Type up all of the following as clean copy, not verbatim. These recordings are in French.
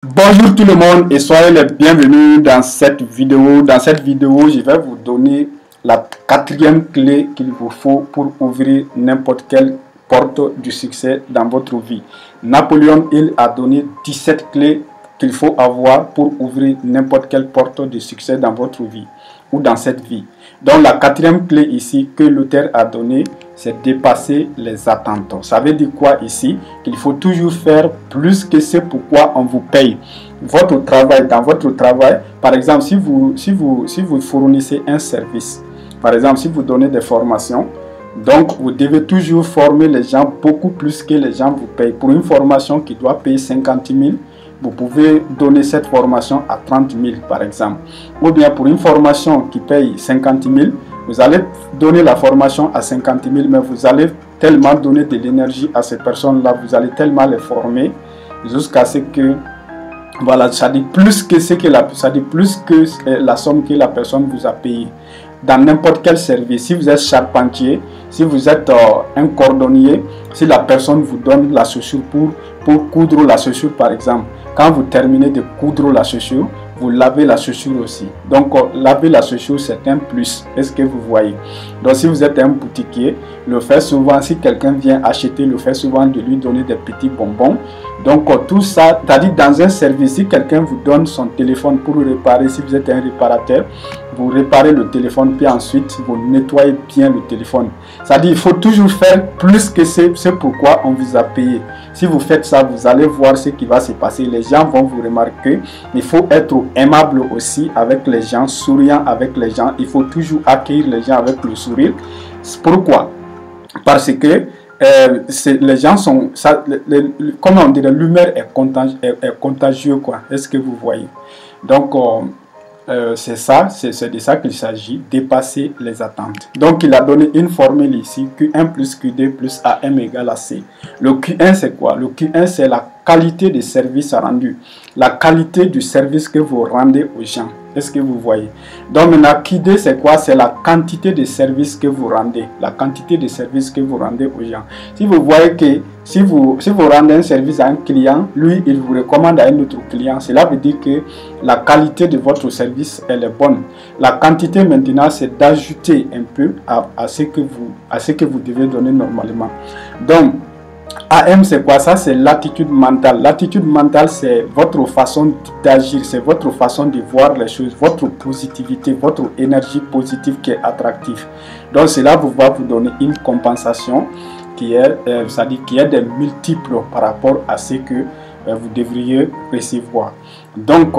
Bonjour tout le monde et soyez les bienvenus dans cette vidéo. Dans cette vidéo, je vais vous donner la quatrième clé qu'il vous faut pour ouvrir n'importe quelle porte du succès dans votre vie. Napoléon Hill a donné 17 clés qu'il faut avoir pour ouvrir n'importe quelle porte de succès dans votre vie ou dans cette vie. Donc la quatrième clé ici que l'auteur a donnée, c'est dépasser les attentes. Ça veut dire quoi ici? Qu'il faut toujours faire plus que ce pourquoi on vous paye. Votre travail, dans votre travail, par exemple, si vous fournissez un service, par exemple, si vous donnez des formations, donc vous devez toujours former les gens beaucoup plus que les gens vous payent. Pour une formation qui doit payer 50 000, vous pouvez donner cette formation à 30 000 par exemple. Ou bien pour une formation qui paye 50 000, vous allez donner la formation à 50 000, mais vous allez tellement donner de l'énergie à ces personnes-là, vous allez tellement les former jusqu'à ce que, voilà, ça dit plus que la somme que la personne vous a payée. Dans n'importe quel service, si vous êtes charpentier, si vous êtes un cordonnier, si la personne vous donne la chaussure pour coudre la chaussure par exemple, quand vous terminez de coudre la chaussure, vous lavez la chaussure aussi. Donc, laver la chaussure, c'est un plus. Est-ce que vous voyez? Donc, si vous êtes un boutiquier, le fait souvent, si quelqu'un vient acheter, le fait souvent de lui donner des petits bonbons. Donc, tout ça, c'est-à-dire dans un service, si quelqu'un vous donne son téléphone pour réparer, si vous êtes un réparateur, vous réparez le téléphone, puis ensuite, vous nettoyez bien le téléphone. C'est-à-dire, il faut toujours faire plus que c'est pourquoi on vous a payé. Si vous faites ça, vous allez voir ce qui va se passer. Les gens vont vous remarquer. Il faut être aimable aussi avec les gens, souriant avec les gens. Il faut toujours accueillir les gens avec le sourire. Pourquoi? Parce que les gens sont, comment on dirait, l'humeur est contagieuse, quoi. Est-ce que vous voyez? Donc, c'est ça, c'est de ça qu'il s'agit, dépasser les attentes. Donc, il a donné une formule ici, Q1 plus Q2 plus AM égale à C. Le Q1, c'est quoi? Le Q1, c'est la qualité de service rendu, la qualité du service que vous rendez aux gens. Est-ce que vous voyez? Donc maintenant, Q2, c'est quoi? C'est la quantité de service que vous rendez, la quantité de service que vous rendez aux gens. Si vous voyez que si vous rendez un service à un client, lui, il vous recommande à un autre client, cela veut dire que la qualité de votre service, elle est bonne. La quantité maintenant, c'est d'ajouter un peu à ce que vous devez donner normalement. Donc, AM, c'est quoi? Ça, c'est l'attitude mentale. L'attitude mentale, c'est votre façon d'agir, c'est votre façon de voir les choses, votre positivité, votre énergie positive qui est attractive. Donc, cela va vous donner une compensation qui est, c'est-à-dire qui est des multiples par rapport à ce que vous devriez recevoir. Donc,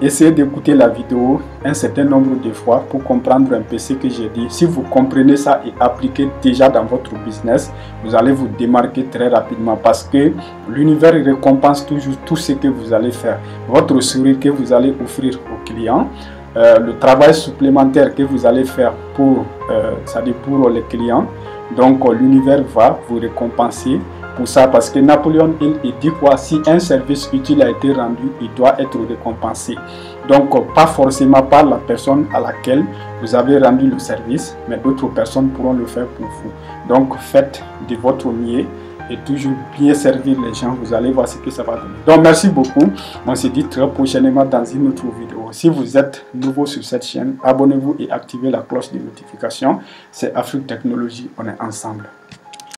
essayez d'écouter la vidéo un certain nombre de fois pour comprendre un peu ce que j'ai dit. Si vous comprenez ça et appliquez déjà dans votre business, vous allez vous démarquer très rapidement parce que l'univers récompense toujours tout ce que vous allez faire. Votre sourire que vous allez offrir aux clients, le travail supplémentaire que vous allez faire pour les clients. Donc, l'univers va vous récompenser pour ça, parce que Napoléon Hill, il dit quoi? Si un service utile a été rendu, il doit être récompensé. Donc, pas forcément par la personne à laquelle vous avez rendu le service, mais d'autres personnes pourront le faire pour vous. Donc, faites de votre mieux et toujours bien servir les gens. Vous allez voir ce que ça va donner. Donc, merci beaucoup. On se dit très prochainement dans une autre vidéo. Si vous êtes nouveau sur cette chaîne, abonnez-vous et activez la cloche de notification. C'est Afrique Technologie. On est ensemble.